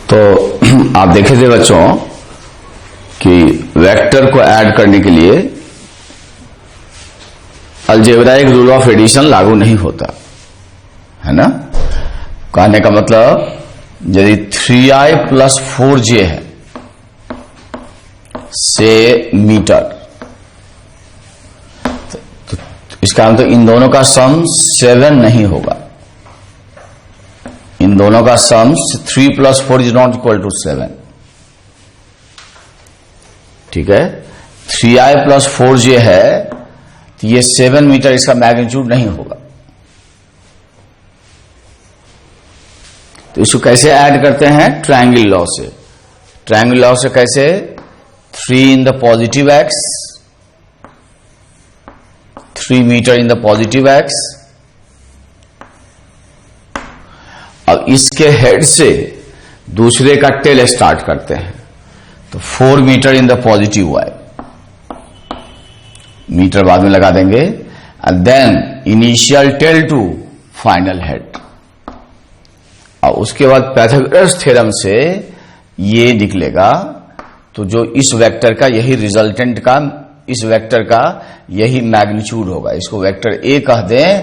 तो आप देखे थे बच्चों कि वेक्टर को ऐड करने के लिए अलजेब्राइक रूल ऑफ एडिशन लागू नहीं होता है ना। कहने का मतलब यदि 3i + 4j है से मीटर, तो इसका मतलब इन दोनों का सम 7 नहीं होगा। इन दोनों का सम 3 + 4 इज नॉट इक्वल टू 7। ठीक है, 3i + 4j है तो ये 7 मीटर इसका मैग्नीट्यूड नहीं होगा। तो इसको कैसे ऐड करते हैं? ट्रायंगल लॉ से। ट्रायंगल लॉ से कैसे? 3 in the positive x, 3 metre in the positive x, अब इसके हेड से दूसरे का टेल स्टार्ट करते हैं तो 4 meter in the positive y, meter बाद में लगा देंगे, and then initial tail to final head. और उसके बाद पाइथागोरस थ्योरम से ये निकलेगा, तो जो इस वेक्टर का यही रिजल्टेंट का, इस वेक्टर का यही मैग्नीट्यूड होगा। इसको वेक्टर ए कह दें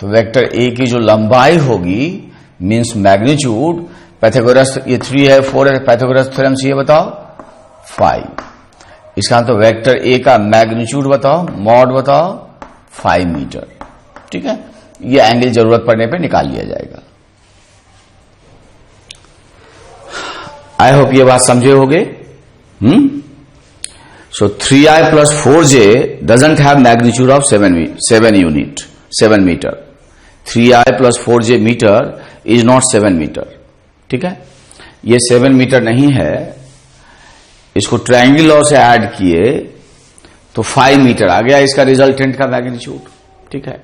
तो वेक्टर ए की जो लंबाई होगी मीन्स मैग्नीट्यूड, पाइथागोरस ये 3 है 4 है, पाइथागोरस थ्योरम से ये बताओ 5। इसका तो वेक्टर ए का मैग्नीट्यूड बताओ, मॉड बताओ 5 मीटर। ठीक है, ये एंगल जरूरत पड़ने पे निकाल लिया जाएगा। आई होप ये बात समझे होगे। सो 3i + 4j doesn't have magnitude of 7 unit, 7 meter. 3i + 4j meter is not 7 meter. ठीक है, ये 7 मीटर नहीं है। इसको ट्रायंगल लॉ से ऐड किए तो 5 मीटर आ गया इसका रिजल्टेंट का मैग्नीट्यूड। ठीक है,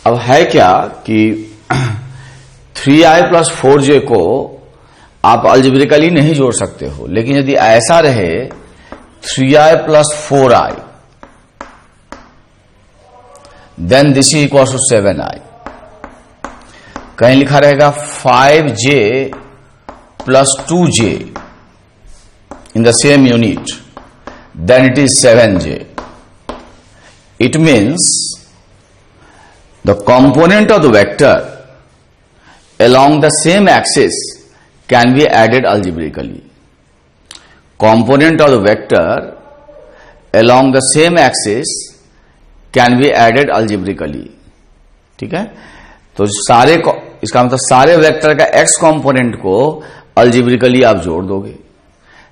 अब है क्या कि 3i + 4j को आप अलजेब्रिकली नहीं जोड़ सकते हो, लेकिन यदि ऐसा रहे 3i + 4i then this is equal to 7i। कहीं लिखा रहेगा 5j + 2j in the same unit, then it is 7j. It means the component of the vector along the same axis can be added algebraically. Component of the vector along the same axis can be added algebraically. ठीक है, तो सारे को, इसका मतलब सारे vector का x component को अलजेब्रिकली आप जोड़ दोगे,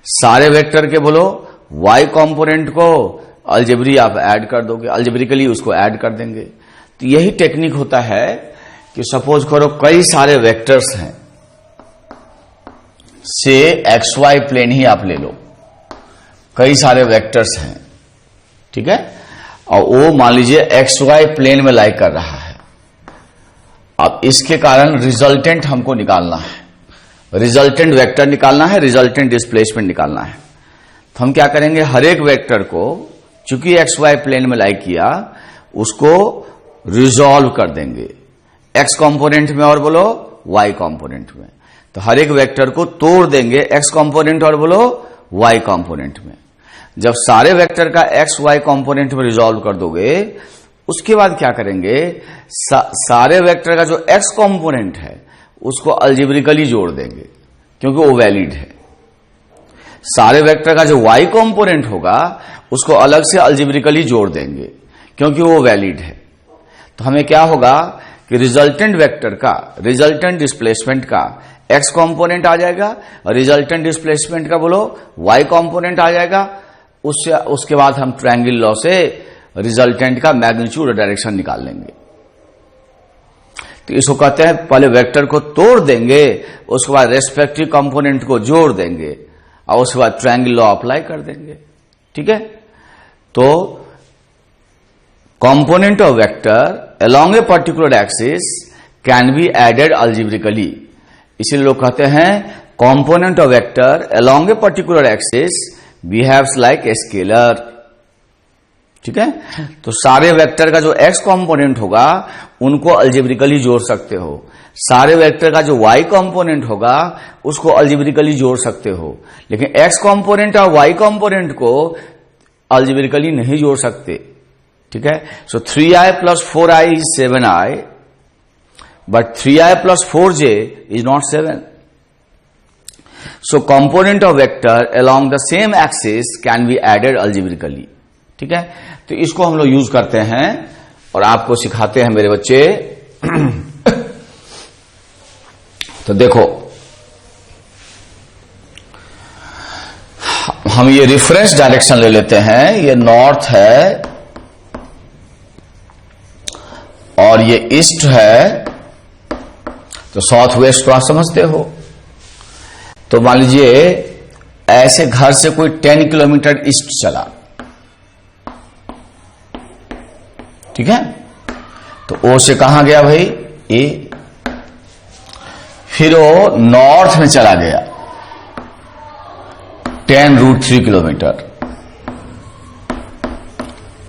सारे वेक्टर के बोलो y कंपोनेंट को अलजेब्री आप ऐड कर दोगे, अलजेब्रिकली उसको ऐड कर देंगे। तो यही टेक्निक होता है कि सपोज करो कई सारे वेक्टर्स हैं, से XY प्लेन ही आप ले लो, कई सारे वेक्टर्स हैं। ठीक है, और वो मान लीजिए XY प्लेन में लाई कर रहा है। अब इसके कारण रिजल्टेंट हमको निकालना है, रिजल्टेंट वेक्टर निकालना है, रिजल्टेंट डिस्प्लेसमेंट निकालना है। तो हम क्या करेंगे, हर एक वेक्टर को चूंकि XY प्लेन में लाई किया उसको रिजॉल्व कर देंगे X कंपोनेंट में और बोलो Y कंपोनेंट में। तो हर एक वेक्टर को तोड़ देंगे X कंपोनेंट और बोलो Y कंपोनेंट में। जब सारे वेक्टर का X Y कंपोनेंट में रिजॉल्व कर दोगे, उसके बाद क्या करेंगे, सारे वेक्टर का जो X कंपोनेंट है उसको अलजेब्रिकली जोड़ देंगे क्योंकि वो वैलिड है। सारे वेक्टर का जो Y कंपोनेंट होगा उसको अलग से अलजेब्रिकली जोड़ देंगे क्योंकि वो वैलिड है। तो हमें क्या होगा कि रिजल्टेंट वेक्टर का, रिजल्टेंट डिस्प्लेसमेंट का X कंपोनेंट आ जाएगा और रिजल्टेंट डिस्प्लेसमेंट का बोलो Y कंपोनेंट आ जाएगा। उसके बाद हम ट्रायंगल लॉ से रिजल्टेंट का मैग्नीट्यूड और डायरेक्शन निकाल लेंगे। तो इसको कहते हैं पहले वेक्टर को तोड़ देंगे, उसके बाद रेस्पेक्टिव कंपोनेंट को जोड़ देंगे और उसके बाद ट्रायंगल लॉ अप्लाई कर देंगे। ठीक है, तो component of vector along a particular axis can be added algebraically. इसीलिए लोग कहते हैं component of vector along a particular axis behaves like a scalar. ठीक है, तो सारे वेक्टर का जो x कंपोनेंट होगा उनको अलजेब्रिकली जोड़ सकते हो। सारे वेक्टर का जो y कंपोनेंट होगा उसको अलजेब्रिकली जोड़ सकते हो, लेकिन x कंपोनेंट और y कंपोनेंट को अलजेब्रिकली नहीं जोड़ सकते। ठीक है, सो 3i plus 4i is 7i, but 3i plus 4j is not 7. So component of vector along the same axis can be added algebraically. ठीक है, तो इसको हम लोग यूज करते हैं और आपको सिखाते हैं मेरे बच्चे। तो देखो, हम ये रेफरेंस डायरेक्शन ले लेते हैं, ये नॉर्थ है और ये ईस्ट है, तो साउथ वेस्ट को आप समझते हो। तो मान लीजिए ऐसे घर से कोई 10 किलोमीटर ईस्ट चला, ठीक है, तो ओ से कहां गया भाई, ए। फिर वो नॉर्थ में चला गया 10√3 किलोमीटर,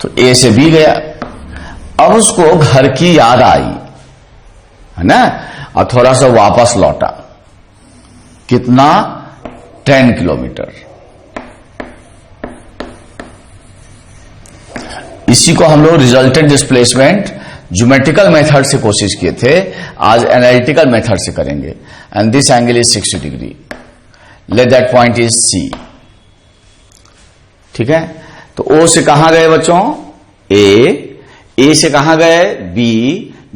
तो ए से बी गया। अब उसको घर की याद आई, है ना, और थोड़ा सा वापस लौटा, कितना, 10 किलोमीटर। इसी को हम लोग रिजल्टेंट डिस्प्लेसमेंट ज्योमेट्रिकल मेथड से कोशिश किए थे, आज एनालिटिकल मेथड से करेंगे। And this angle is 60 degree, let that point is C. ठीक है, तो ओ से कहां गए बच्चों, ए से कहां गए,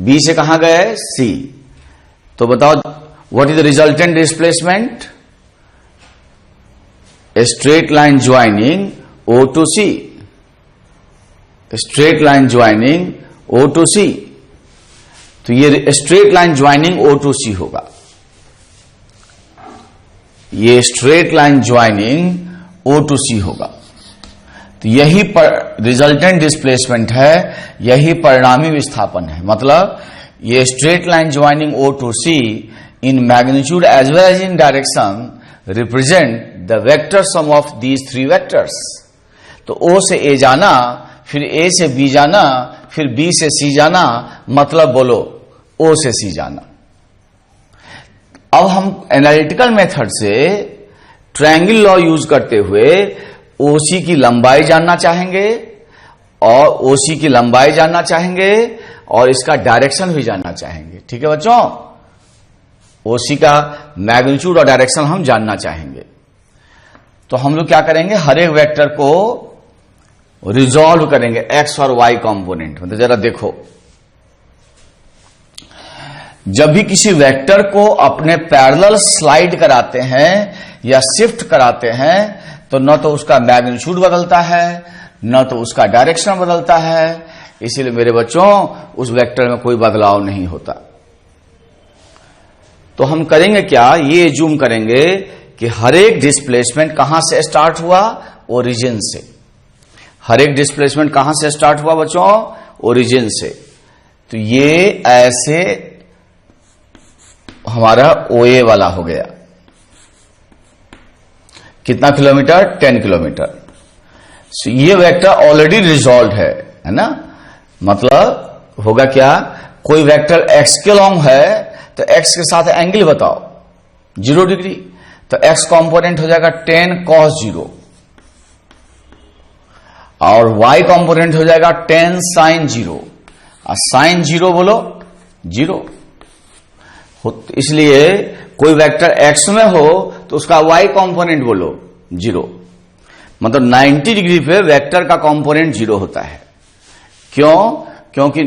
बी से कहां गए, सी। तो बताओ what is the resultant displacement, a straight line joining O to C, straight line joining O to C. तो ये straight line joining O to C होगा, ये straight line joining O to C होगा। तो यही resultant displacement है, यही परिणामी विस्थापन है। मतलब ये straight line joining O to C in magnitude as well as in direction represent the vector sum of these 3 vectors. तो ओ से ए जाना, फिर ए से बी जाना, फिर बी से सी जाना, मतलब बोलो ओ से सी जाना। अब हम एनालिटिकल मेथड से ट्रायंगल लॉ यूज करते हुए ओसी की लंबाई जानना चाहेंगे और ओसी की लंबाई जानना चाहेंगे और इसका डायरेक्शन भी जानना चाहेंगे। ठीक है बच्चों, ओसी का मैग्नीट्यूड और डायरेक्शन हम जानना चाहेंगे। तो हम लोग क्या करेंगे, हर एक वेक्टर को रिजॉल्व करेंगे एक्स और वाई कंपोनेंट। मतलब जरा देखो, जब भी किसी वेक्टर को अपने पैरेलल स्लाइड कराते हैं या शिफ्ट कराते हैं, तो न तो उसका मैग्नीट्यूड बदलता है, न तो उसका डायरेक्शन बदलता है। इसीलिए मेरे बच्चों उस वेक्टर में कोई बदलाव नहीं होता। तो हम करेंगे क्या, ये जूम करेंगे कि हर एक डिस्प्लेसमेंट कहां से स्टार्ट हुआ, ओरिजिन से। हर एक डिस्प्लेसमेंट कहां से स्टार्ट हुआ बच्चों, ओरिजिन से। तो ये ऐसे हमारा ओए वाला हो गया, कितना किलोमीटर, 10 किलोमीटर। so ये वेक्टर ऑलरेडी रिजॉल्व है ना। मतलब होगा क्या, कोई वेक्टर x के लॉन्ग है तो x के साथ एंगल बताओ, 0 डिग्री। तो x कंपोनेंट हो जाएगा 10 cos 0 और y कंपोनेंट हो जाएगा 10 sin 0। और sin 0 बोलो 0। इसलिए कोई वेक्टर x में हो तो उसका y कंपोनेंट बोलो 0। मतलब 90 डिग्री पे वेक्टर का कंपोनेंट 0 होता है। क्यों, क्योंकि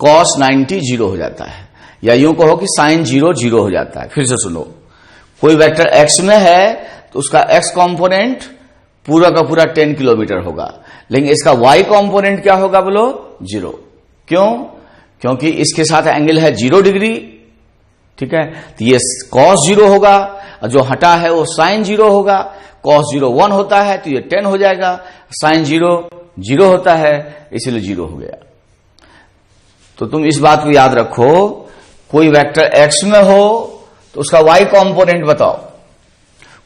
cos 90 0 हो जाता है, या यूं कहो कि sin 0 0 हो जाता है। फिर से सुनो, कोई वेक्टर x में है तो उसका x कंपोनेंट पूरा का पूरा 10 किलोमीटर होगा, लेकिन इसका y कंपोनेंट क्या होगा बोलो, 0। क्यों, क्योंकि इसके साथ एंगल है 0 डिग्री। ठीक है, तो ये cos 0 होगा और जो हटा है वो sin 0 होगा। cos 0 1 होता है तो ये 10 हो जाएगा, sin 0 0 होता है इसलिए 0 हो गया। तो तुम इस बात को याद रखो, कोई वेक्टर x में हो तो उसका y कंपोनेंट बताओ।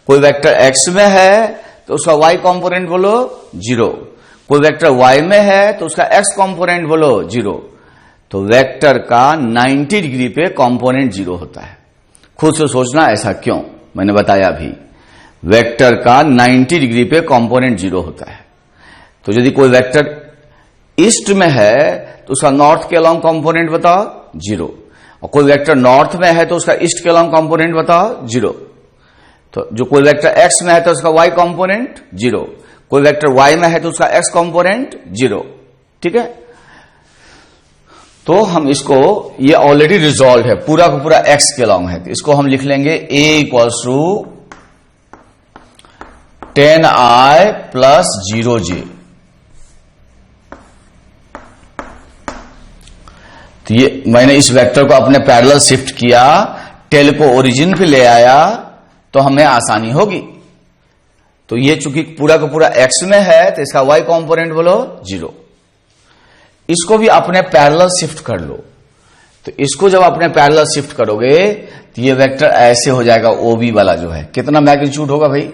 कोई वेक्टर x में है तो उसका y कंपोनेंट बोलो 0। कोई वेक्टर y में है तो उसका x कंपोनेंट बोलो 0। तो वेक्टर का 90 डिग्री पे कंपोनेंट 0 होता है। खुद से सोचना ऐसा क्यों, मैंने बताया अभी। वेक्टर का 90 डिग्री पे कंपोनेंट 0 होता है। तो यदि कोई वेक्टर ईस्ट में है तो उसका नॉर्थ के अलोंग कंपोनेंट बताओ 0, और कोई वेक्टर नॉर्थ में है तो उसका ईस्ट के अलोंग कंपोनेंट बताओ 0। तो जो कोई वेक्टर एक्स में है तो उसका वाई कंपोनेंट 0, कोई वेक्टर वाई में है तो उसका एक्स कंपोनेंट 0। ठीक है, तो हम इसको, ये ऑलरेडी रिजॉल्व है, पूरा का पूरा एक्स के अलोंग है, तो इसको हम लिख लेंगे a equals to 10i plus 0j। तो ये मैंने इस वेक्टर को अपने पैरेलल शिफ्ट किया, टेल को ओरिजिन पे ले आया, तो हमें आसानी होगी। तो ये चूंकि पूरा का पूरा एक्स में है तो इसका वाई कंपोनेंट बोलो 0। इसको भी अपने पैरेलल शिफ्ट कर लो। तो इसको जब अपने पैरेलल शिफ्ट करोगे तो ये वेक्टर ऐसे हो जाएगा, ओबी वाला जो है, कितना मैग्नीट्यूड होगा भाई,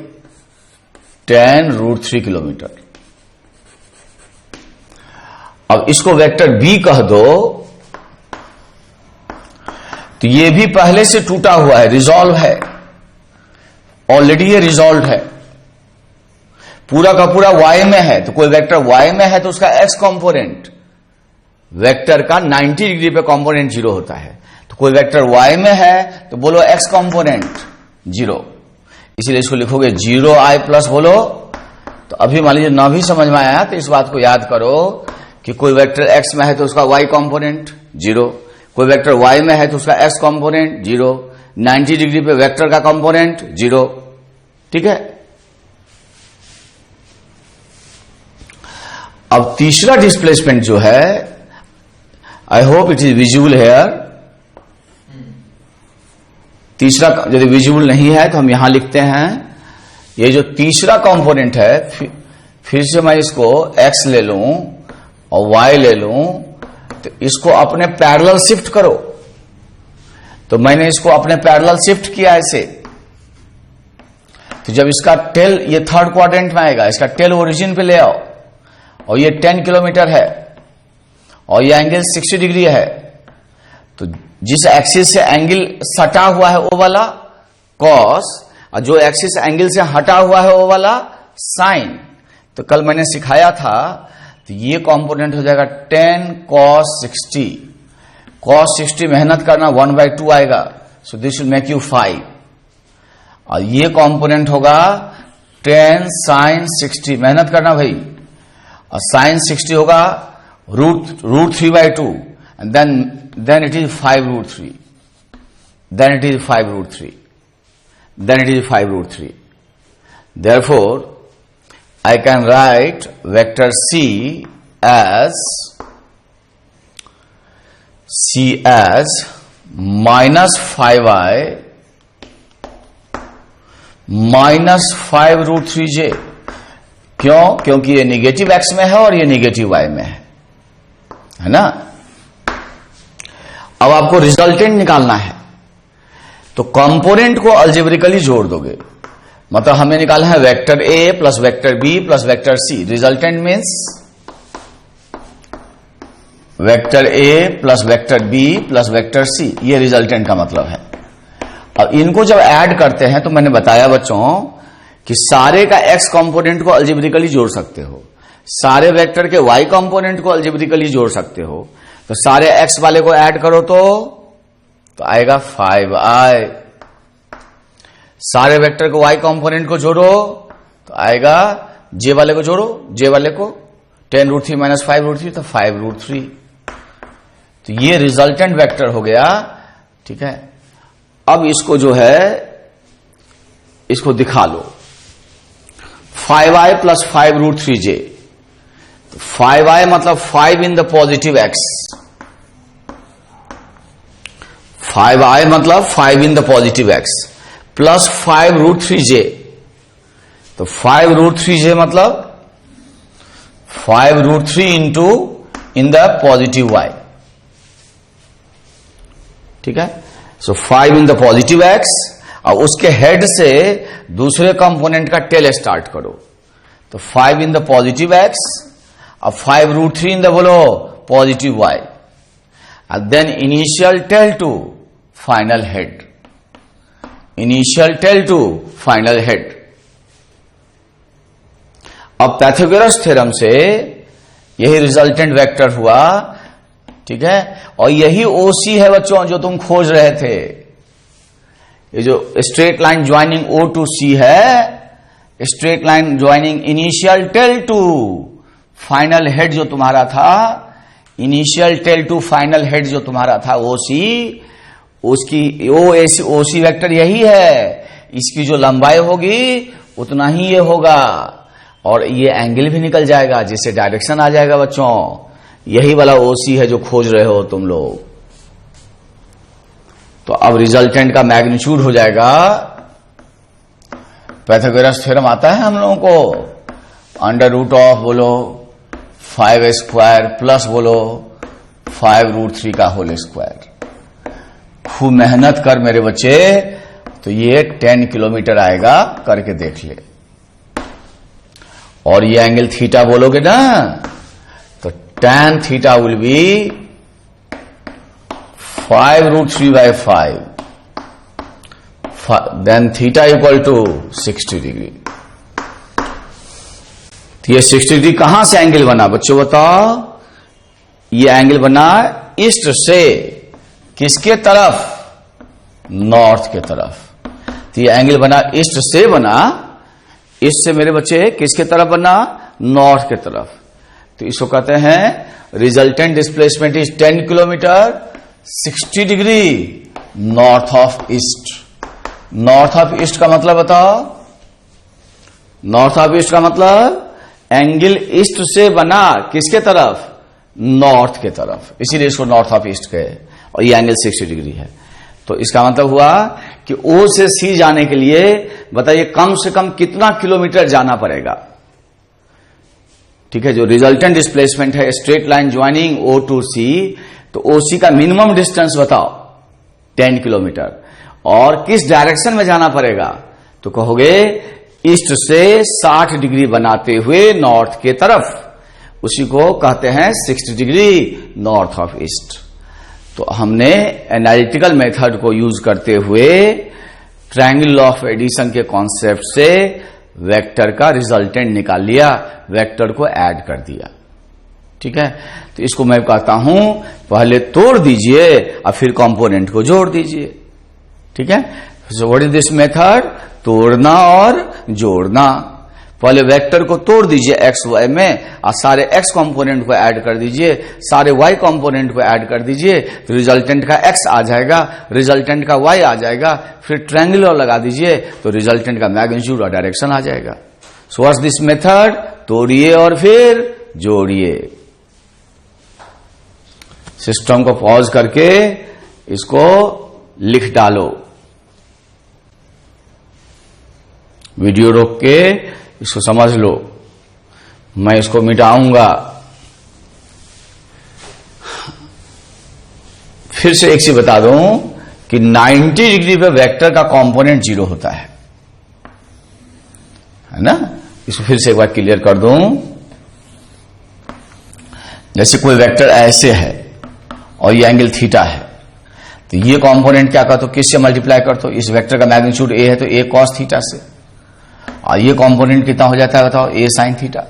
10√3 किलोमीटर। अब इसको वेक्टर बी कह दो, तो ये भी पहले से टूटा हुआ है, रिजॉल्व है, ऑलरेडी ये रिजॉल्व है, पूरा का पूरा y में है। तो कोई वेक्टर y में है तो उसका x कंपोनेंट, वेक्टर का 90 डिग्री पे कंपोनेंट 0 होता है। तो कोई वेक्टर y में है तो बोलो x कंपोनेंट 0, इसीलिए इसको लिखोगे 0i प्लस बोलो। तो अभी मान लीजिए ना भी समझ में आया तो इस बात को याद करो कि कोई वेक्टर x में है तो उसका y कंपोनेंट 0, कोई वेक्टर y में है तो उसका x कंपोनेंट 0, 90 डिग्री पे वेक्टर का कंपोनेंट 0। ठीक है, अब तीसरा डिस्प्लेसमेंट जो है, I hope it is visual here. तीसरा यदि विजुअल नहीं है तो हम यहां लिखते हैं, ये जो तीसरा कंपोनेंट है, फिर से मैं इसको x ले लूं और y ले लूं, तो इसको अपने पैरेलल शिफ्ट करो। तो मैंने इसको अपने पैरेलल शिफ्ट किया ऐसे। तो जब इसका टेल ये थर्ड क्वाड्रेंट में आएगा, इसका टेल ओरिजिन पे ले आओ, और ये 10 किलोमीटर है और ये एंगल 60 डिग्री है। तो जिस एक्सिस से एंगल सटा हुआ है वो वाला कॉस, और जो एक्सिस एंगल से हटा हुआ है वो वाला साइन। तो कल मैंने सिखाया था, तो ये कंपोनेंट हो जाएगा 10 cos 60। cos 60 मेहनत करना 1/2 आएगा, so this will make you 5। और ये कंपोनेंट होगा 10 sin 60, मेहनत करना भाई, और sin 60 होगा root 3/2, and then it is 5√3, then it is 5√3, then it is 5√3. Therefore, I can write vector C as minus 5i minus 5√3j। क्यों? क्योंकि ये निगेटिव x में है और ये निगेटिव y में है ना। अब आपको रिजल्टेंट निकालना है, तो कंपोनेंट को अलजेब्रिकली जोड़ दोगे। मतलब हमें निकालना है vector a plus vector b plus vector c। Resultant means vector a plus vector b plus vector c, ये रिजल्टेंट का मतलब है। अब इनको जब ऐड करते हैं तो मैंने बताया बच्चों कि सारे का x कंपोनेंट को अलजेब्रिकली जोड़ सकते हो, सारे वेक्टर के y कंपोनेंट को अलजेब्रिकली जोड़ सकते हो। तो सारे x वाले को ऐड करो तो आएगा 5i। सारे वेक्टर को y कंपोनेंट को जोड़ो तो आएगा, j वाले को जोड़ो, j वाले को 10√3 माइनस 5√3 तो 5√3। तो ये रिजल्टेंट वेक्टर हो गया। ठीक है, अब इसको जो है इसको दिखा लो, 5i प्लस 5√3j। तो 5i मतलब 5 इन द पॉजिटिव x, 5i मतलब 5 इन the positive x plus 5√3j। तो 5√3j मतलब 5√3 into in the positive y। ठीक है, सो 5 इन द पॉजिटिव x, और उसके हेड से दूसरे कंपोनेंट का टेल स्टार्ट करो। तो 5 इन द पॉजिटिव x और 5√3 इन द बोलो positive y। and then initial tail to final head, initial tail to final head। अब पाइथागोरस थ्योरम से यही रिजल्टेंट वेक्टर हुआ, ठीक है, और यही ओसी है बच्चों जो तुम खोज रहे थे। ये जो straight line joining O to C है, straight line joining initial tail to final head जो तुम्हारा था, initial tail to final head जो तुम्हारा था OC, उसकी OC वेक्टर यही है। इसकी जो लंबाई होगी उतना ही ये होगा, और ये एंगल भी निकल जाएगा, जिससे डायरेक्शन आ जाएगा बच्चों। यही वाला OC है जो खोज रहे हो तुम लोग। तो अब रिजल्टेंट का मैग्नीट्यूड हो जाएगा, पाइथागोरस थ्योरम आता है हम लोगों को, अंडर रूट ऑफ बोलो 5 स्क्वायर प्लस बोलो 5 रूट 3 का होल स्क्वायर। खूब मेहनत कर मेरे बच्चे, तो ये 10 किलोमीटर आएगा, करके देख ले। और ये एंगल थीटा बोलोगे ना, तो tan theta will be 5 root 3 by 5, then theta equal to 60 degree. तो ये 60 डिग्री कहां से एंगल बना बच्चों बताओ? ये एंगल बना ईस्ट से किसके तरफ? नॉर्थ के तरफ। तो ये एंगल बना ईस्ट से बना, ईस्ट से मेरे बच्चे किसके तरफ बना? नॉर्थ के तरफ। तो इसको कहते हैं resultant displacement is 10 kilometre 60 degree north of east. North of east का मतलब बताओ? नॉर्थ ऑफ ईस्ट का मतलब एंगल ईस्ट से बना किसके तरफ? नॉर्थ के तरफ, इसीलिए इसको नॉर्थ ऑफ ईस्ट कहे, और ये एंगल 60 डिग्री है। तो इसका मतलब हुआ कि O से C जाने के लिए बताइए कम से कम कितना किलोमीटर जाना पड़ेगा? ठीक है, जो रिजल्टेंट डिस्प्लेसमेंट है straight line joining O to C, तो OC का मिनिमम डिस्टेंस बताओ 10 किलोमीटर, और किस डायरेक्शन में जाना पड़ेगा? तो कहोगे ईस्ट से 60 डिग्री बनाते हुए नॉर्थ के तरफ, उसी को कहते हैं 60 डिग्री नॉर्थ ऑफ ईस्ट। तो हमने एनालिटिकल मेथड को यूज करते हुए ट्रायंगल ऑफ एडिशन के कॉन्सेप्ट से वेक्टर का रिजल्टेंट निकाल लिया, वेक्टर को ऐड कर दिया। ठीक है, तो इसको मैं कहता हूं पहले तोड़ दीजिए और फिर कंपोनेंट को जोड़ दीजिए। ठीक है, so what is this method? तोड़ना और जोड़ना। पहले वेक्टर को तोड़ दीजिए एक्स वाई में, और सारे एक्स कंपोनेंट को ऐड कर दीजिए, सारे वाई कंपोनेंट को ऐड कर दीजिए, तो रिजल्टेंट का एक्स आ जाएगा, रिजल्टेंट का वाई आ जाएगा, फिर ट्रायंगुलर लगा दीजिए, तो रिजल्टेंट का मैग्नीट्यूड और डायरेक्शन आ जाएगा। So what's this method? तोड़िए और फिर जोड़िए। सिस्टम को पॉज करके इसको लिख डालो, वीडियो रोक के इसको समझ लो। मैं इसको मिटाऊंगा। फिर से एक चीज बता दूं कि 90 डिग्री पे वेक्टर का कंपोनेंट 0 होता है ना। इसको फिर से एक बार क्लियर कर दूं। जैसे कोई वेक्टर ऐसे है और ये एंगल थीटा है, तो ये कंपोनेंट क्या करते हो? किससे मल्टीप्लाई करते हो? इस वेक्टर का मैग्नीट्यूड A है तो A cos थीटा से, और ये कंपोनेंट कितना हो जाता है बताओ? A sin theta.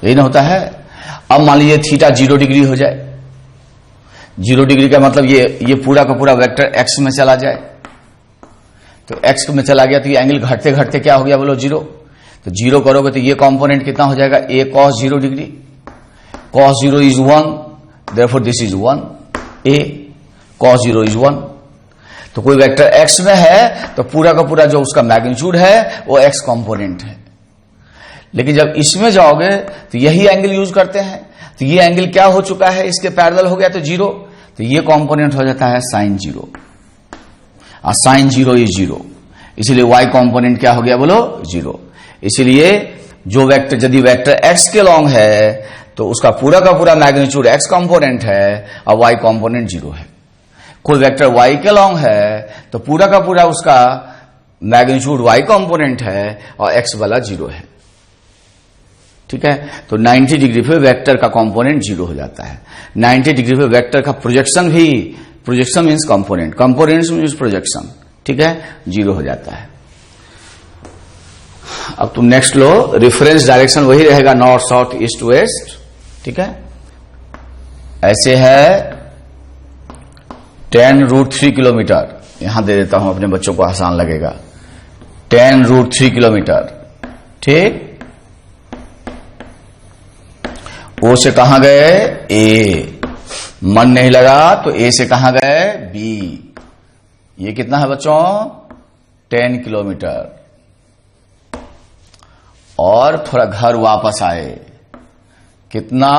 यही ना होता है। अब मान लीजिए थीटा 0 डिग्री हो जाए। 0 डिग्री का मतलब ये पूरा का पूरा वेक्टर x में चला जाए, तो x में चला गया तो ये एंगल घटते घटते क्या हो गया बोलो? 0। तो 0 करोगे तो ये कंपोनेंट कितना हो जाएगा? A cos 0 degree. cos 0 is 1, therefore this is 1, A cos 0 is 1। तो कोई वेक्टर x में है तो पूरा का पूरा जो उसका मैग्नीट्यूड है वो x कंपोनेंट है। लेकिन जब इसमें जाओगे तो यही एंगल यूज करते हैं, तो ये एंगल क्या हो चुका है? इसके पैरेलल हो गया तो 0, तो ये कंपोनेंट हो जाता है sin 0, और sin 0 इज 0, इसीलिए y कंपोनेंट क्या हो गया बोलो? 0। इसीलिए जो वेक्टर यदि वेक्टर x के लॉन्ग है तो उसका पूरा का पूरा मैग्नीट्यूड x कंपोनेंट है और y कंपोनेंट 0 है। कोई वेक्टर y के लॉन्ग है तो पूरा का पूरा उसका मैग्नीट्यूड y कंपोनेंट है और x वाला 0 है। ठीक है। तो 90 डिग्री पे वेक्टर का कंपोनेंट 0 हो जाता है। 90 डिग्री पे वेक्टर का प्रोजेक्शन भी, projection means component, components means projection, ठीक है, 0 हो जाता है। अब तुम नेक्स्ट लो, रेफरेंस डायरेक्शन वही रहेगा, नॉर्थ साउथ ईस्ट वेस्ट, ठीक है। ऐसे है 10√3 किलोमीटर, यहां दे देता हूं अपने बच्चों को आसान लगेगा, 10√3 किलोमीटर, ठीक। ओ से कहां गए, ए, मन नहीं लगा तो ए से कहां गए, बी। ये कितना है बच्चों, 10 किलोमीटर। और थोड़ा घर वापस आए, कितना,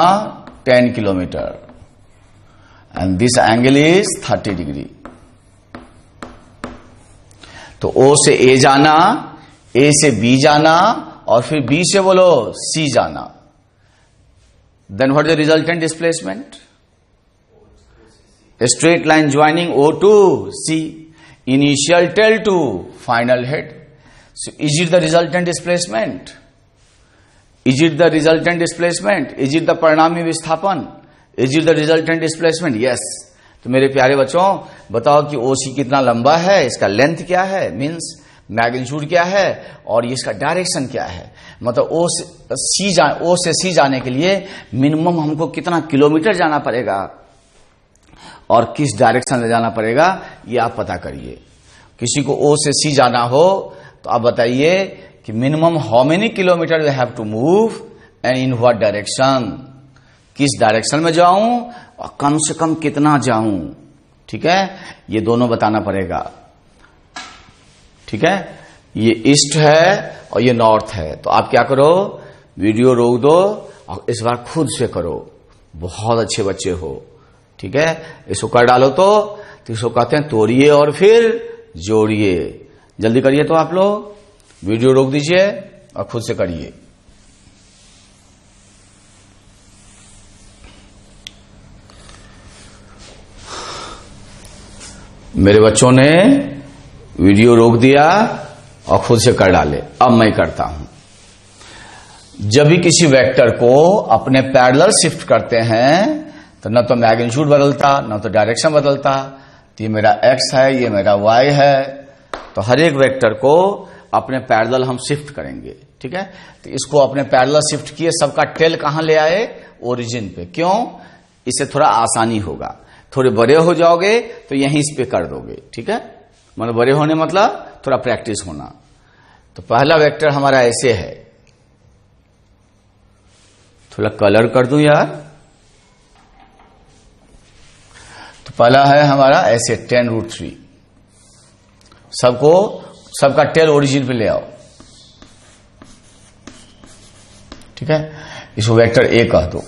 10 kilometre, and this angle is 30 degree. तो ओ से ए जाना, ए से बी जाना, और फिर बी से बोलो सी जाना, then what is the resultant displacement? A straight line joining O to C, initial tail to final head. So is it the resultant displacement? Is it the resultant displacement? Is it the परिणामी विस्थापन? Is it the resultant displacement? Yes. तो मेरे प्यारे बच्चों बताओ कि OC कितना लंबा है, इसका लेंथ क्या है, मीन्स मैग्नीट्यूड क्या है, और इसका डायरेक्शन क्या है। मतलब ओ से सी जाने के लिए मिनिमम हमको कितना किलोमीटर जाना पड़ेगा और किस डायरेक्शन में जाना पड़ेगा, ये आप पता करिए। किसी को ओ से सी जाना हो तो आप बताइए कि minimum how many kilometer we have to move and in what direction, किस डायरेक्शन में जाऊं और कम से कम कितना जाऊं, ठीक है, ये दोनों बताना पड़ेगा, ठीक है। ये ईस्ट है और ये नॉर्थ है। तो आप क्या करो, वीडियो रोक दो और इस बार खुद से करो, बहुत अच्छे बच्चे हो, ठीक है। इसको कर डालो तो इसको कहते हैं तोड़िए और फिर जोड़िए। जल्दी करिए तो आप लोग, वीडियो रोक दीजिए और खुद से करिए। मेरे बच्चों ने वीडियो रोक दिया और खुद से कर डाले। अब मैं करता हूं। जब भी किसी वेक्टर को अपने पैरेलल शिफ्ट करते हैं तो न तो मैग्नीट्यूड बदलता न तो डायरेक्शन बदलता। तो ये मेरा x है, ये मेरा y है, तो हर एक वेक्टर को अपने पैरेलल हम शिफ्ट करेंगे, ठीक है। तो इसको अपने पैरेलल शिफ्ट किए, सबका टेल कहां ले आए, ओरिजिन पे। क्यों, इससे थोड़ा आसानी होगा। थोड़े बड़े हो जाओगे तो यहीं इस पे कर दोगे, ठीक है। मतलब बड़े होने मतलब थोड़ा प्रैक्टिस होना। तो पहला वेक्टर हमारा ऐसे है, थोड़ा कलर कर दूं यार। तो पहला है हमारा ऐसे 10√3, सबका टेल ओरिजिन पे ले आओ, ठीक है। इसको वेक्टर ए कह दो।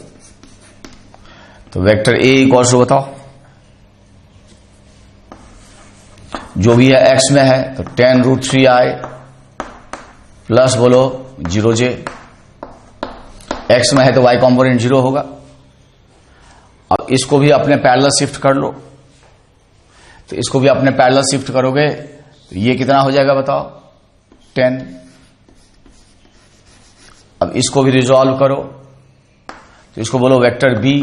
तो वेक्टर ए इक्वल टू बताओ, जो भी है एक्स में है तो 10√3 आए प्लस बोलो 0j, एक्स में है तो y कॉम्पोनेंट 0 होगा। अब इसको भी अपने पैरेलल शिफ्ट कर लो। तो इसको भी अपने पैरेलल शिफ्ट करोगे तो ये कितना हो जाएगा बताओ, 10। अब इसको भी रिजॉल्व करो तो इसको बोलो वेक्टर बी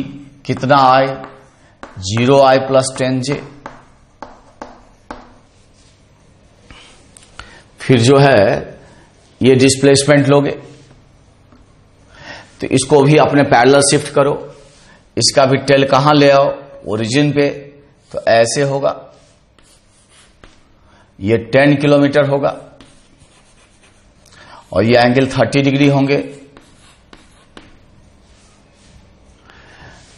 कितना आए, 0i प्लस 10j। फिर जो है ये डिस्प्लेसमेंट लोगे तो इसको भी अपने पैरेलल शिफ्ट करो, इसका भी टेल कहां ले आओ, ओरिजिन पे। तो ऐसे होगा, ये 10 किलोमीटर होगा और ये एंगल 30 डिग्री होंगे।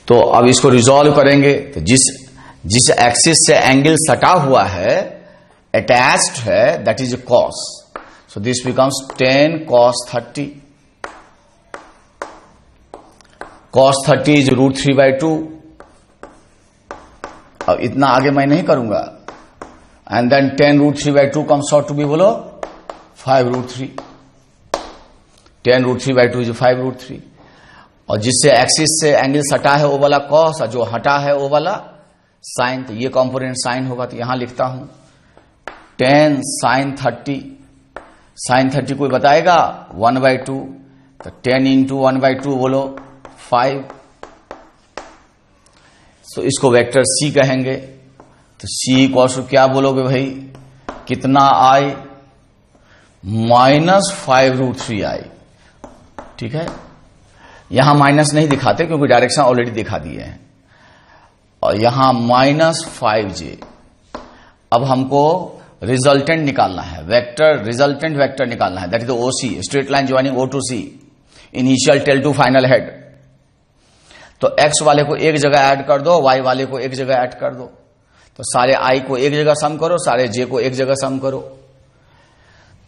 तो अब इसको रिजॉल्व करेंगे तो जिस एक्सिस से एंगल सटा हुआ है, अटैच्ड है, that is cos. So this becomes 10 cos 30। cos 30 इज √3/2। अब इतना आगे मैं नहीं करूंगा। And then 10√3/2 comes out to be बोलो 5√3। 10√3/2 इज 5√3। और जिससे एक्सिस से एंगल सटा है वो वाला कॉस, और जो हटा है वो वाला साइन। तो ये कंपोनेंट साइन होगा। तो यहां लिखता हूं 10 sin 30। sin 30 कोई बताएगा 1/2। तो 10 इंटू 1/2 बोलो 5। तो इसको वेक्टर सी कहेंगे। तो सी इक्वल्स टू क्या बोलोगे भाई, कितना आई, -5√3i। ठीक है, यहां माइनस नहीं दिखाते क्योंकि डायरेक्शन ऑलरेडी दिखा दिए हैं। और यहां -5j। अब हमको रिजल्टेंट निकालना है, वेक्टर रिजल्टेंट वेक्टर निकालना है, that is OC, straight line joining O to C, initial tail to final head. तो x वाले को एक जगह ऐड कर दो, y वाले को एक जगह ऐड कर दो। तो सारे i को एक जगह सम करो, सारे j को एक जगह सम करो।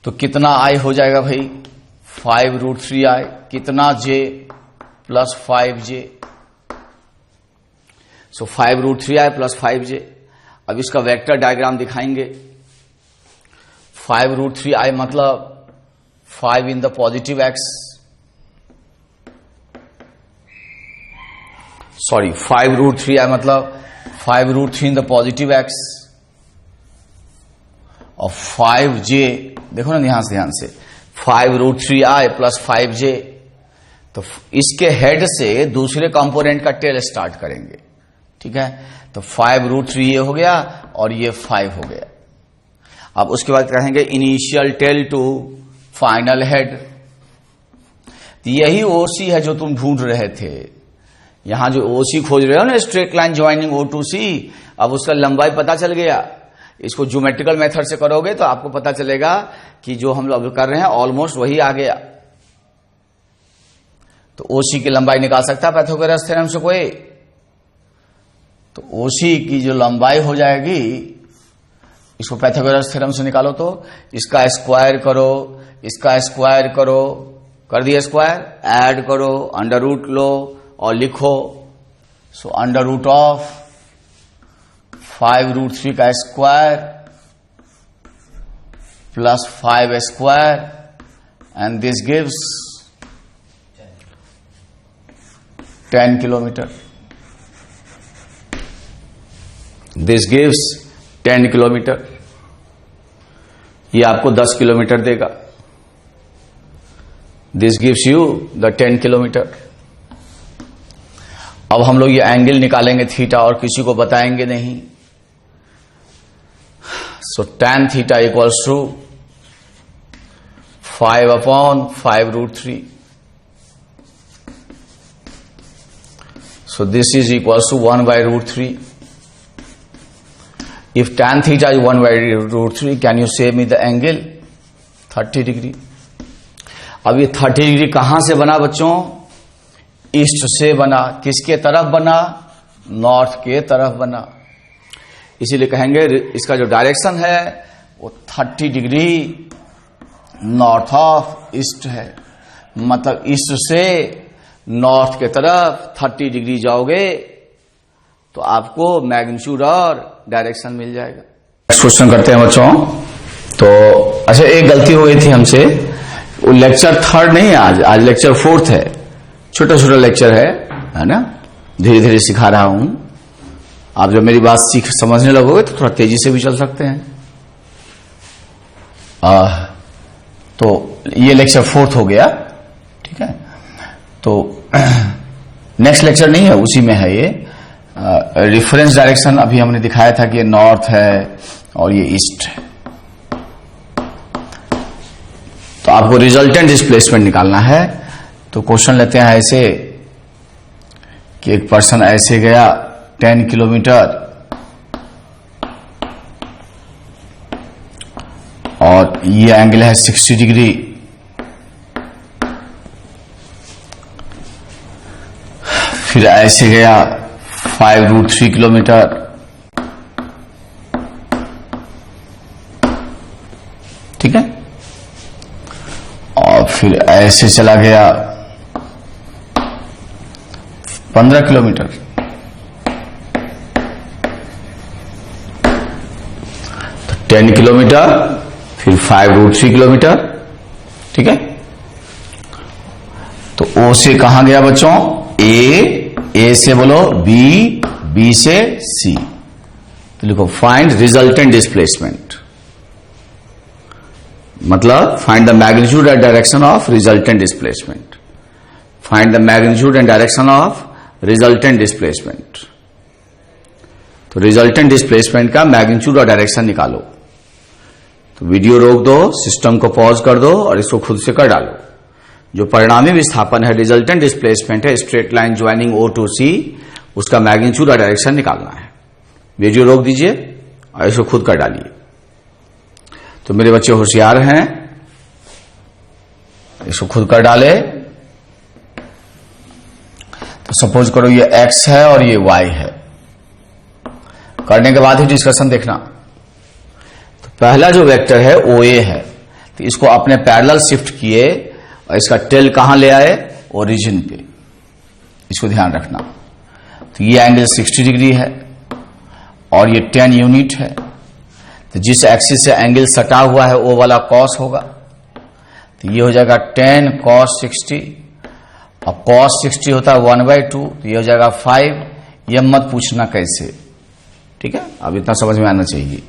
तो कितना i हो जाएगा भाई, 5√3i, कितना j प्लस 5j। सो 5√3i प्लस 5j। अब इसका वेक्टर डायग्राम दिखाएंगे। 5√3i मतलब 5 इन the positive x, sorry 5√3i मतलब 5√3 इन द पॉजिटिव x, और 5j देखो ना ध्यान से 5√3i प्लस 5j। तो इसके हेड से दूसरे कंपोनेंट का टेल स्टार्ट करेंगे। ठीक है, तो 5√3 ये हो गया और ये 5 हो गया। अब उसके बाद कहेंगे initial tail to final head. यही ओसी है जो तुम ढूंढ रहे थे। यहां जो ओसी खोज रहे हो ना, straight line joining O to C, अब उसका लंबाई पता चल गया। इसको ज्योमेट्रिकल मेथड से करोगे तो आपको पता चलेगा कि जो हम लोग कर रहे हैं ऑलमोस्ट वही आ गया। तो ओसी की लंबाई निकाल सकता है पाइथागोरस थ्योरम से कोई। तो ओसी की जो लंबाई हो जाएगी, इसको पाइथागोरस थ्योरम से निकालो। तो इसका स्क्वायर करो, इसका स्क्वायर करो, कर दिया स्क्वायर, ऐड करो, अंडर रूट लो और लिखो। सो अंडर रूट ऑफ 5√3 का square plus 5 square, and this gives 10 kilometre. This gives 10 kilometre. ये आपको 10 किलोमीटर देगा। This gives you the 10 kilometre. अब हम लोग ये एंगल निकालेंगे थीटा, और किसी को बताएंगे नहीं। So tan theta equals to 5/5√3। So this is equals to 1/√3. If tan theta is 1/√3, can you say me the angle? 30 degree. अब ये 30 डिग्री कहां से बना बच्चों? ईस्ट से बना। किसके तरफ बना? नॉर्थ के तरफ बना। इसीलिए कहेंगे इसका जो डायरेक्शन है वो 30 डिग्री नॉर्थ ऑफ ईस्ट है। मतलब ईस्ट से नॉर्थ के तरफ 30 डिग्री जाओगे तो आपको मैग्नीट्यूड और डायरेक्शन मिल जाएगा। नेक्स्ट क्वेश्चन करते हैं बच्चों। तो अच्छा, एक गलती हो गई थी हमसे, वो लेक्चर 3 नहीं है, आज लेक्चर 4 है। छोटा छोटा लेक्चर है ना, धीरे धीरे सिखा रहा हूं। आप जब मेरी बात समझने लगोगे तो थोड़ा तेजी से भी चल सकते हैं। तो ये लेक्चर 4 हो गया। ठीक है, तो नेक्स्ट लेक्चर नहीं है, उसी में है ये। रिफरेंस डायरेक्शन अभी हमने दिखाया था कि ये नॉर्थ है और ये ईस्ट है। तो आपको रिजल्टेंट डिस्प्लेसमेंट निकालना है। तो क्वेश्चन लेते हैं ऐसे कि एक पर्सन ऐसे गया 10 किलोमीटर और ये एंगल है 60 डिग्री। फिर ऐसे गया 5√3 किलोमीटर, ठीक है, और फिर ऐसे चला गया 15 किलोमीटर। तो 10 किलोमीटर फिर 5√3 किलोमीटर, ठीक है। तो O से कहां गया बच्चों? A से बोलो B, B से C। तो लिखो फाइंड रिजल्टेंट डिस्प्लेसमेंट, मतलब find the magnitude and direction of resultant displacement. Find the magnitude and direction of resultant displacement. तो रिजल्टेंट डिस्प्लेसमेंट का मैग्नीट्यूड और डायरेक्शन निकालो। तो वीडियो रोक दो, सिस्टम को पॉज कर दो और इसको खुद से कर डालो। जो परिणामी विस्थापन है, रिजल्टेंट डिस्प्लेसमेंट है, straight line joining O to C, उसका मैग्नीट्यूड और डायरेक्शन निकालना है। वीडियो रोक दीजिए और इसको खुद कर डालिए। तो मेरे बच्चे होशियार हैं, इसको खुद कर डाले। तो सपोज करो ये x है और ये y है। करने के बाद ही डिस्कशन देखना। तो पहला जो वेक्टर है OA है, तो इसको अपने पैरेलल शिफ्ट किए और इसका टेल कहां ले आए, ओरिजिन पे। इसको ध्यान रखना। तो ये एंगल 60 डिग्री है और ये 10 यूनिट है। तो जिस एक्सिस से एंगल सटा हुआ है वो वाला कॉस होगा। तो ये हो जाएगा 10 cos 60 और cos 60 होता है 1/2, तो ये हो जाएगा 5। ये मत पूछना कैसे, ठीक है, अब इतना समझ में आना चाहिए।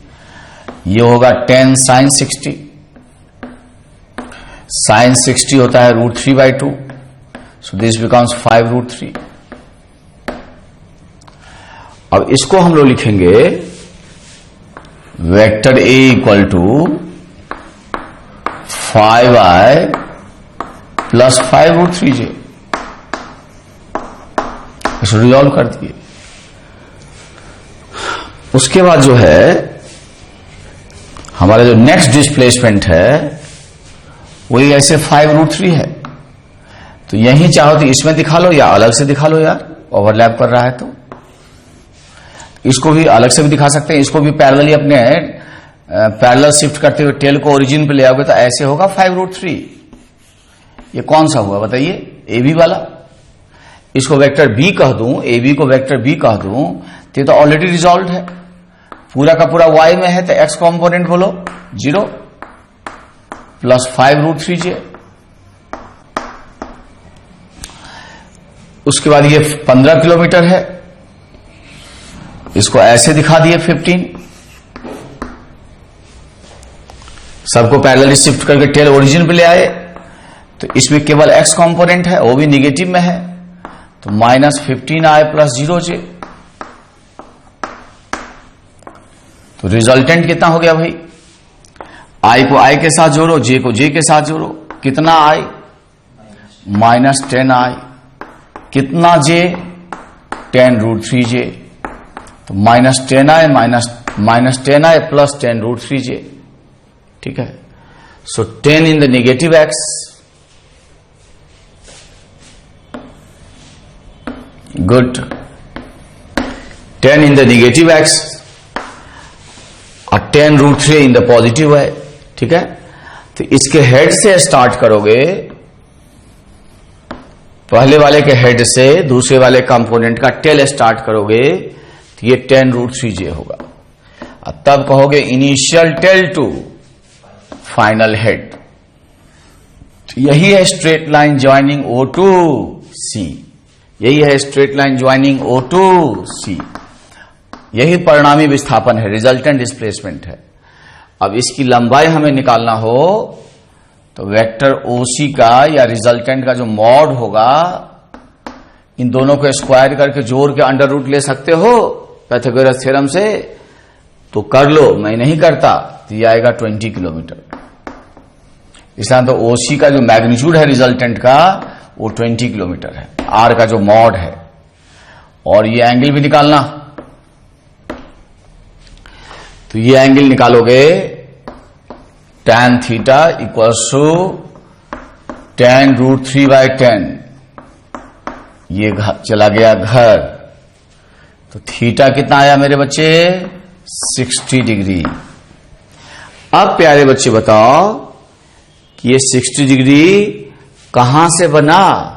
ये होगा 10 sin 60, sin 60 होता है √3/2, सो दिस बिकम्स 5√3। अब इसको हम लोग लिखेंगे vector A equal to 5i plus 5√3j। इसको रिजॉल्व कर दिए। उसके बाद जो है हमारा जो नेक्स्ट डिस्प्लेसमेंट है वही ऐसे 5√3 है। तो यही चाहो तो इसमें दिखा लो या अलग से दिखा लो यार, ओवरलैप कर रहा है तो। इसको भी अलग से भी दिखा सकते हैं, इसको भी पैरेलली अपने पैरेलल शिफ्ट करते हुए टेल को ओरिजिन पे ले आओगे तो ऐसे होगा 5√3। ये कौन सा हुआ बताइए, AB वाला। इसको वेक्टर B कह दूं, AB को वेक्टर B कह दूं, तो ये तो ऑलरेडी रिजॉल्व है। पूरा का पूरा y में है तो x कॉम्पोनेंट बोलो 0 प्लस 5√3j। उसके बाद ये 15 किलोमीटर है, इसको ऐसे दिखा दिए 15। सबको पैरेलली शिफ्ट करके टेल ओरिजिन पे ले आए। तो इसमें केवल x कंपोनेंट है, वो भी निगेटिव में है, तो -15i प्लस 0j। तो रिजल्टेंट कितना हो गया भाई, i को i के साथ जोड़ो, j को j के साथ जोड़ो। कितना i, -10i। कितना j, 10√3j। तो -10i प्लस 10√3j, ठीक है। सो 10 in the negative x, good, 10 in the negative x और 10√3 इन द पॉजिटिव है, ठीक है। तो इसके हेड से स्टार्ट करोगे, पहले वाले के हेड से दूसरे वाले कंपोनेंट का टेल स्टार्ट करोगे तो ये 10√3j होगा। अब तब कहोगे initial tail to final head. तो यही है straight line joining O to C, यही है straight line joining O to C। यही परिणामी विस्थापन है, रिजल्टेंट डिस्प्लेसमेंट है। अब इसकी लंबाई हमें निकालना हो तो वेक्टर OC का या रिजल्टेंट का जो मॉड होगा, इन दोनों को स्क्वायर करके जोड़ के अंडर रूट ले सकते हो पाइथागोरस थ्योरम से, तो कर लो, मैं नहीं करता। तो ये आएगा 20 किलोमीटर। इसलिए तो OC का जो मैग्नीट्यूड है रिजल्टेंट का वो 20 किलोमीटर है, R का जो मॉड है। और ये एंगल भी निकालना, तो ये एंगल निकालोगे tan theta equals to tan√3/10। ये चला गया घर, तो थीटा कितना आया मेरे बच्चे, 60 डिग्री। अब प्यारे बच्चे बताओ कि ये 60 डिग्री कहां से बना,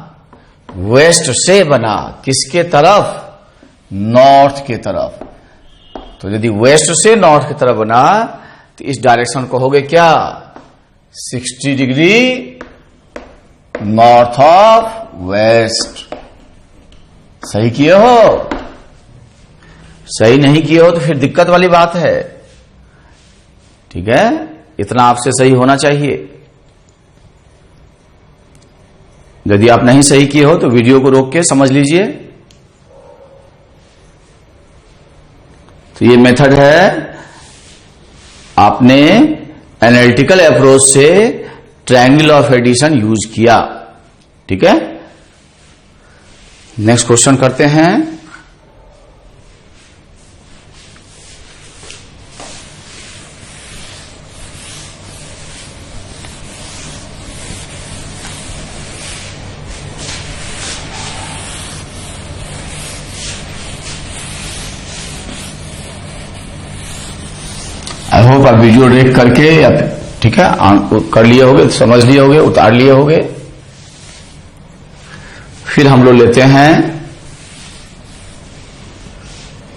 वेस्ट से बना, किसके तरफ, नॉर्थ की तरफ। तो यदि वेस्ट से नॉर्थ की तरफ बना तो इस डायरेक्शन को कहोगे क्या, 60 डिग्री नॉर्थ ऑफ वेस्ट। सही किए हो, सही नहीं किए हो तो फिर दिक्कत वाली बात है, ठीक है। इतना आपसे सही होना चाहिए। यदि आप नहीं सही किए हो तो वीडियो को रोक के समझ लीजिए। तो ये मेथड है, आपने एनालिटिकल अप्रोच से ट्रायंगल ऑफ एडिशन यूज किया। ठीक है, नेक्स्ट क्वेश्चन करते हैं। आई होप आप वीडियो देख करके या ठीक है कर लिए होगे, समझ लिए होगे, उतार लिए होगे। फिर हम लोग लेते हैं,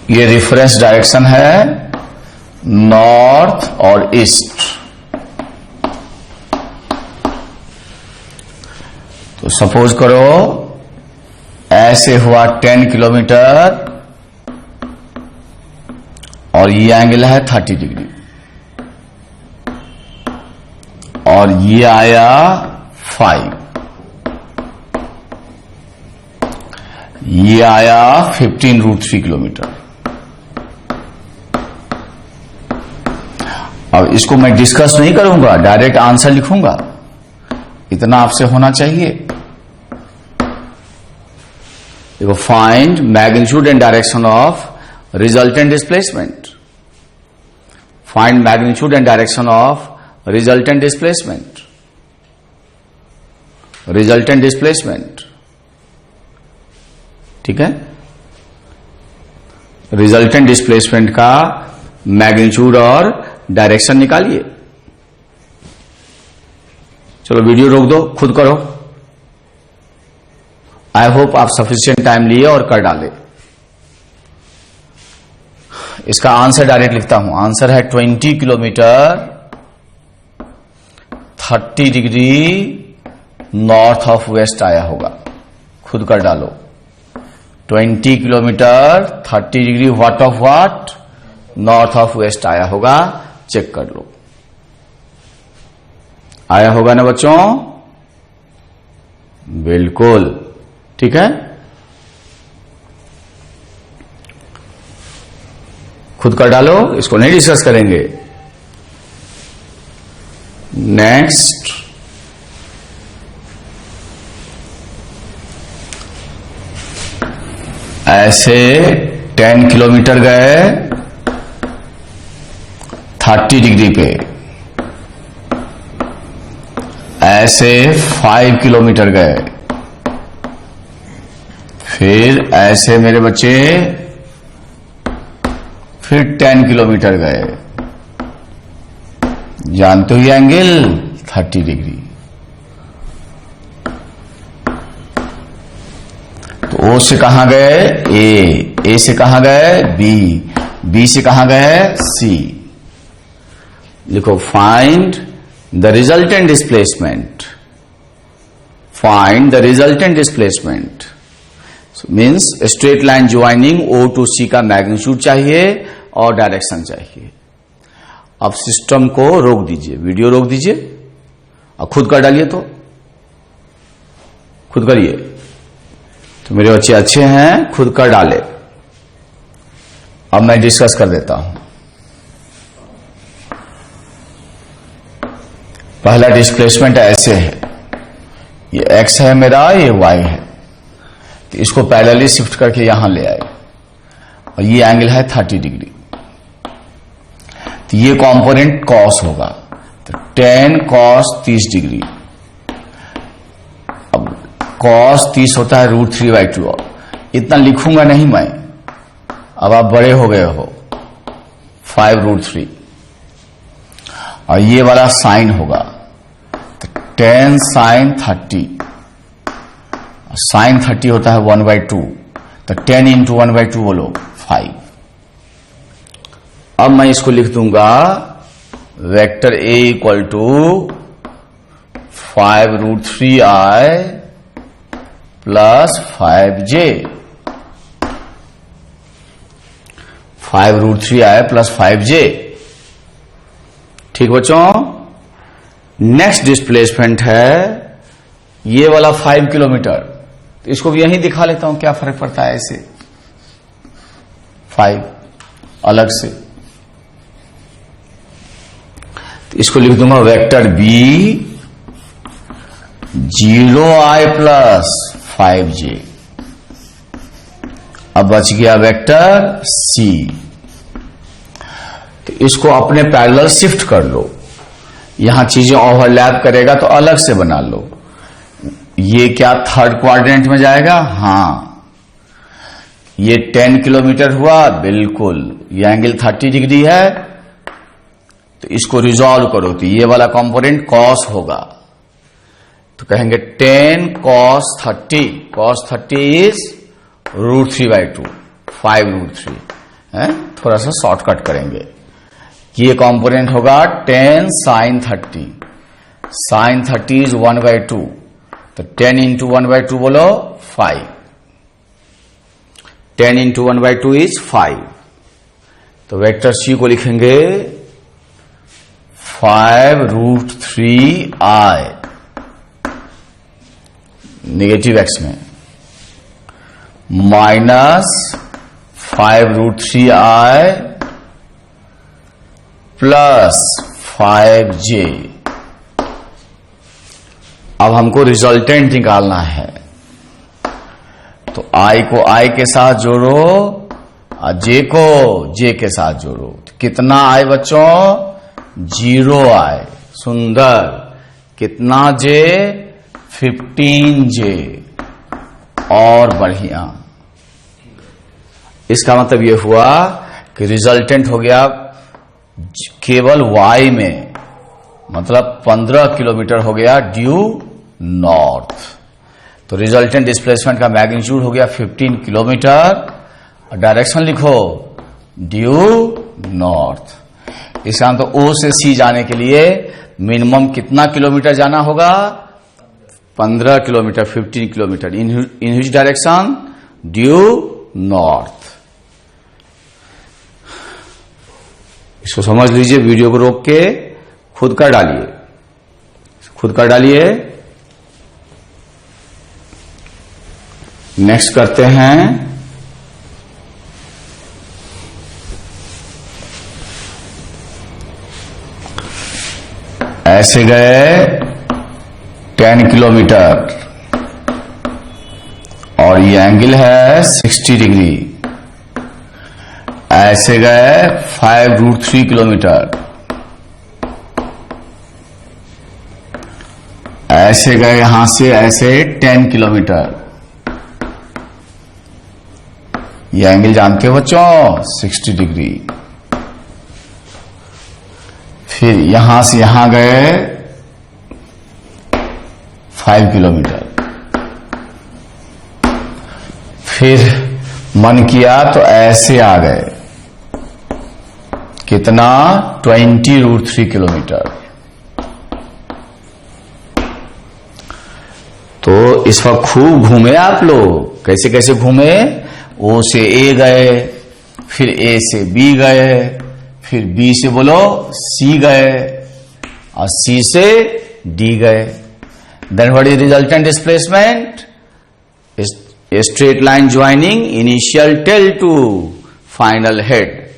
ये रेफरेंस डायरेक्शन है नॉर्थ और ईस्ट। तो सपोज करो ऐसे हुआ 10 किलोमीटर और ये एंगल है 30 डिग्री, और ये आया 5, ये आया 15√3 किलोमीटर। अब इसको मैं डिस्कस नहीं करूंगा, डायरेक्ट आंसर लिखूंगा, इतना आपसे होना चाहिए। देखो, find magnitude and direction of resultant displacement. Find magnitude and direction of resultant displacement. Resultant displacement, ठीक है, रिजल्टेंट डिस्प्लेसमेंट का मैग्नीट्यूड और डायरेक्शन निकालिए। चलो वीडियो रोक दो, खुद करो। आई होप आप सफिशिएंट टाइम लिए और कर डाले। इसका आंसर डायरेक्ट लिखता हूं। आंसर है 20 kilometer 30 degree north of west आया होगा। खुद कर डालो। 20 kilometer 30 degree what of what north of west आया होगा, चेक कर लो। आया होगा ना बच्चों? बिल्कुल ठीक है। खुद कर डालो, इसको नहीं डिस्कस करेंगे। नेक्स्ट, ऐसे 10 किलोमीटर गए 30 डिग्री पे, ऐसे 5 किलोमीटर गए, फिर ऐसे मेरे बच्चे फिर 10 किलोमीटर गए। जानते हो ये एंगल 30 डिग्री। तो ओ से कहां गए? ए से कहां गए? बी से कहां गए? सी। लिखो, find the resultant displacement. Find the resultant displacement means straight line joining O to C का मैग्नीट्यूड चाहिए और डायरेक्शन चाहिए। अब सिस्टम को रोक दीजिए, वीडियो रोक दीजिए और खुद कर डालिए। तो खुद करिए। तो मेरे बच्चे अच्छे हैं, खुद कर डाले। अब मैं डिस्कस कर देता हूं। पहला डिस्प्लेसमेंट ऐसे है, ये एक्स है मेरा, ये वाई है। तो इसको पैरेलली शिफ्ट करके यहां ले आए और ये एंगल है 30 डिग्री। तो ये कंपोनेंट कॉस होगा, तो 10 cos 30 डिग्री। अब cos 30 होता है √3/2। इतना लिखूंगा नहीं मैं, अब आप बड़े हो गए हो। 5√3 और ये वाला साइन होगा, तो 10 sin 30। साइन 30 होता है 1/2, तो 10 into 1/2 बोलो 5। अब मैं इसको लिख दूंगा vector A = 5√3i plus 5j। 5√3i plus 5j। ठीक बच्चों, नेक्स्ट डिस्प्लेसमेंट है ये वाला 5 किलोमीटर, तो इसको भी यहीं दिखा लेता हूं, क्या फर्क पड़ता है ऐसे 5 अलग से। तो इसको लिख दूंगा vector B 0i plus 5j। अब बच गया वेक्टर सी। तो इसको अपने पैरेलल शिफ्ट कर लो, यहां चीजें ओवरलैप करेगा तो अलग से बना लो। ये क्या थर्ड क्वाड्रेंट में जाएगा? हां। ये 10 किलोमीटर हुआ, बिल्कुल। ये एंगल 30 डिग्री है, तो इसको रिजॉल्व करो तो ये वाला कंपोनेंट कॉस होगा। तो कहेंगे 10 cos 30, cos 30 इज √3/2, 5√3 है। थोड़ा सा शॉर्टकट करेंगे। ये कंपोनेंट होगा 10 sin 30, sin 30 इज 1/2, तो 10 इंटू 1/2 बोलो 5, 10 इंटू 1/2 इज 5। तो वेक्टर सी को लिखेंगे 5√3i नेगेटिव एक्स में माइनस 5√3i प्लस 5j। अब हमको रिजल्टेंट निकालना है, तो i को i के साथ जोड़ो और j को j के साथ जोड़ो। तो कितना i बच्चों? 0i। सुंदर। कितना j? 15j। और बढ़िया। इसका मतलब यह हुआ कि रिजल्टेंट हो गया केवल y में, मतलब 15 किलोमीटर हो गया ड्यू नॉर्थ। तो रिजल्टेंट डिस्प्लेसमेंट का मैग्नीट्यूड हो गया 15 किलोमीटर और डायरेक्शन लिखो ड्यू नॉर्थ। इसका मतलब O से C जाने के लिए मिनिमम कितना किलोमीटर जाना होगा? 15 kilometre, 15 kilometre. In which direction? Due north. इसको समझ लीजिए, वीडियो को रोक के खुद कर डालिए, खुद कर डालिए। नेक्स्ट करते हैं ऐसे गए 10 किलोमीटर और ये एंगल है 60 डिग्री। ऐसे गए 5√3 किलोमीटर, ऐसे गए यहां से ऐसे 10 किलोमीटर। ये एंगल जानते हो बच्चों? 60 डिग्री। फिर यहां से यहां गए 5 किलोमीटर। फिर मन किया तो ऐसे आ गए, कितना? 20√3 किलोमीटर। तो इस वक्त खूब घूमे आप लोग। कैसे कैसे घूमे? O से A गए, फिर A से B गए, फिर B से बोलो C गए और C से D गए। Then what is resultant displacement? Straight line joining initial tail to final head,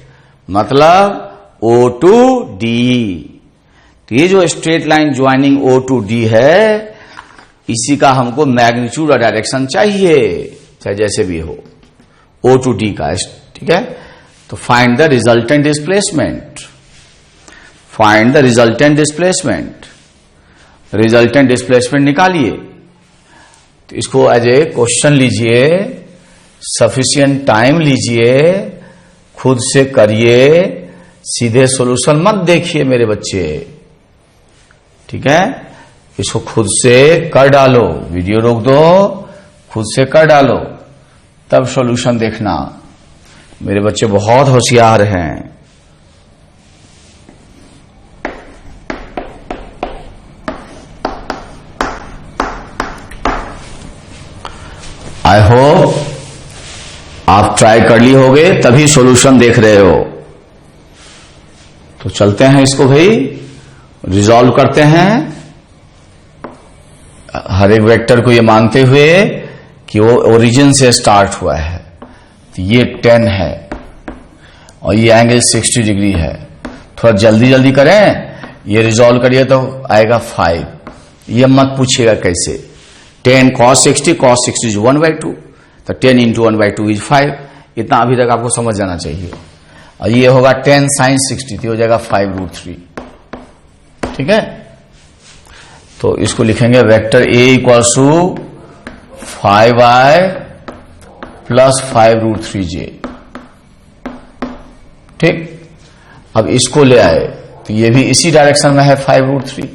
मतलब O to D। तो ये जो straight line joining O to D है, इसी का हमको मैग्नीट्यूड और डायरेक्शन चाहिए, चाहे जैसे भी हो, O to D का। ठीक है, तो find the resultant displacement, find the resultant displacement. Resultant displacement निकालिए। तो इसको एज ए क्वेश्चन लीजिए, सफिशिएंट टाइम लीजिए, खुद से करिए, सीधे सॉल्यूशन मत देखिए मेरे बच्चे। ठीक है, इसको खुद से कर डालो, वीडियो रोक दो, खुद से कर डालो, तब सॉल्यूशन देखना। मेरे बच्चे बहुत होशियार हैं। आई होप आप ट्राई कर लिए होगे, तभी सॉल्यूशन देख रहे हो। तो चलते हैं, इसको भाई रिजॉल्व करते हैं। हर एक वेक्टर को ये मानते हुए कि वो ओरिजिन से स्टार्ट हुआ है, तो ये 10 है और ये एंगल 60 डिग्री है। थोड़ा जल्दी जल्दी करें, ये रिजॉल्व करिए तो आएगा 5। ये मत पूछिएगा कैसे। 10 cos 60 इज 1/2, तो 10 into 1/2 इज 5। इतना अभी तक आपको समझ जाना चाहिए। और ये होगा 10 sin 60, तो हो जाएगा 5√3। ठीक है, तो इसको लिखेंगे vector A equals to 5i plus 5√3j। ठीक, अब इसको ले आए तो ये भी इसी डायरेक्शन में है 5√3,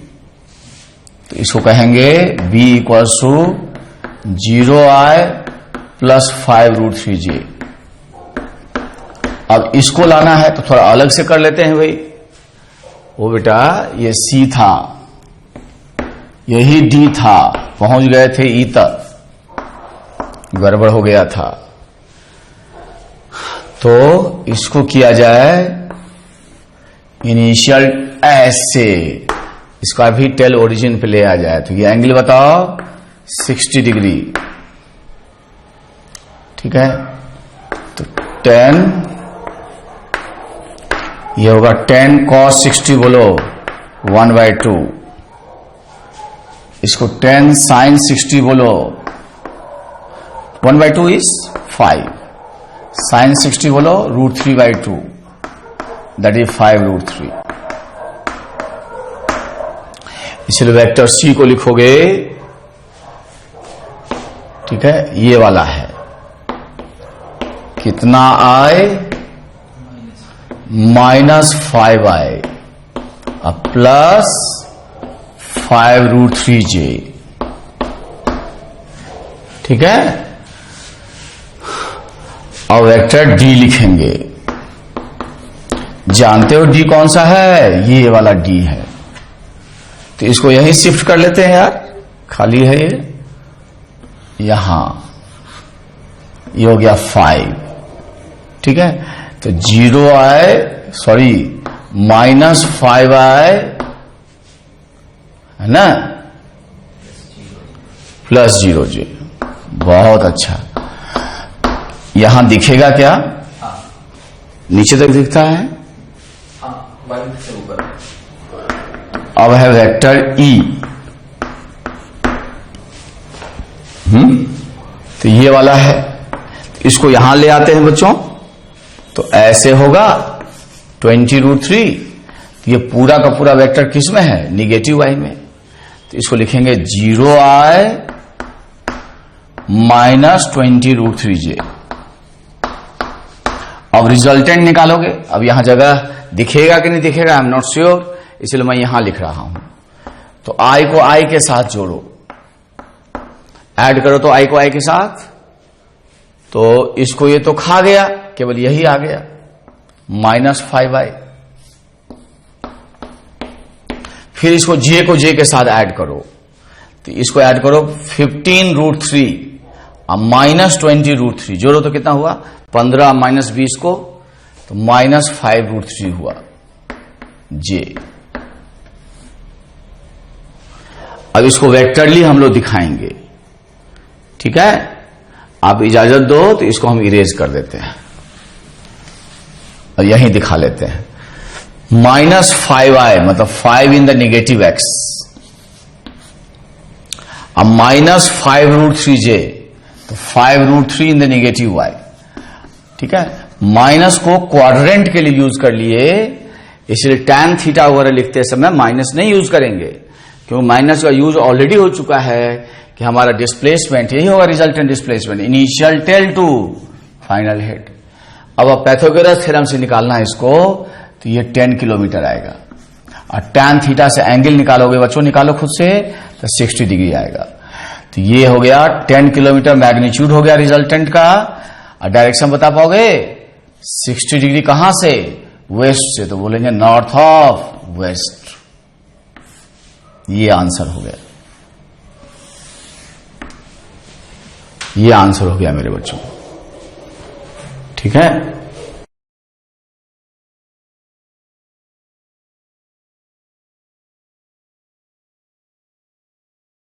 तो इसको कहेंगे B equals to 0i plus 5√3j। अब इसको लाना है तो थोड़ा अलग से कर लेते हैं भाई। वो बेटा ये C था, यही D था, पहुंच गए थे E तक, गड़बड़ हो गया था। तो इसको किया जाए इनिशियल ऐसे, इसका भी टेल ओरिजिन पे ले आ जाए। तो ये एंगल बताओ 60 डिग्री। ठीक है, तो 10, ये होगा 10 cos 60 बोलो 1/2। इसको 10 sin 60 बोलो 1/2 इज 5, sin 60 बोलो √3/2, दैट इज 5√3। इसलिए वेक्टर C को लिखोगे, ठीक है, ये वाला है कितना I -5i अब प्लस 5√3j। ठीक है, और वेक्टर D लिखेंगे। जानते हो D कौन सा है? ये वाला D है, तो इसको यहीं शिफ्ट कर लेते हैं यार, खाली है ये यहां, ये हो गया 5। ठीक है, तो -5i है ना, प्लस 0j। बहुत अच्छा, यहां दिखेगा क्या? नीचे तक दिखता है। अब है वेक्टर E। तो ये वाला है, इसको यहां ले आते हैं बच्चों, तो ऐसे होगा 20√3। ये पूरा का पूरा वेक्टर किस में है? निगेटिव y में, तो इसको लिखेंगे 0i -20√3j। अब रिजल्टेंट निकालोगे। अब यहां जगह दिखेगा कि नहीं दिखेगा, आई एम नॉट श्योर, इसलिए मैं यहां लिख रहा हूं। तो i को i के साथ जोड़ो, ऐड करो तो i को i के साथ, तो इसको ये तो खा गया, केवल यही आ गया -5i। फिर इसको j को j के साथ ऐड करो, तो इसको ऐड करो 15√3 और -20√3 जोड़ो तो कितना हुआ? 15 -20 को, तो -5√3 हुआ j। अब इसको वेक्टरली हम लोग दिखाएंगे। ठीक है, आप इजाजत दो तो इसको हम इरेज कर देते हैं और यहीं दिखा लेते हैं। -5i मतलब 5 इन द नेगेटिव x, अब -5√3j तो 5√3 इन द नेगेटिव y। ठीक है, माइनस को क्वाड्रेंट के लिए यूज कर लिए, इसलिए tan थीटा वगैरह लिखते समय माइनस नहीं यूज करेंगे, क्योंकि माइनस का यूज ऑलरेडी हो चुका है कि हमारा डिस्प्लेसमेंट यही होगा, resultant displacement, initial tail to final head. अब पाइथागोरस थ्योरम से निकालना है इसको, तो ये 10 किलोमीटर आएगा, और tan थीटा से एंगल निकालोगे बच्चों, निकालो खुद से, तो 60 डिग्री आएगा। तो ये हो गया 10 किलोमीटर मैग्नीट्यूड हो गया रिजल्टेंट का। और डायरेक्शन बता पाओगे 60 डिग्री कहां से? वेस्ट से, तो बोलेंगे नॉर्थ ऑफ वेस्ट। ये आंसर हो गया, ये आंसर हो गया मेरे बच्चों। ठीक है,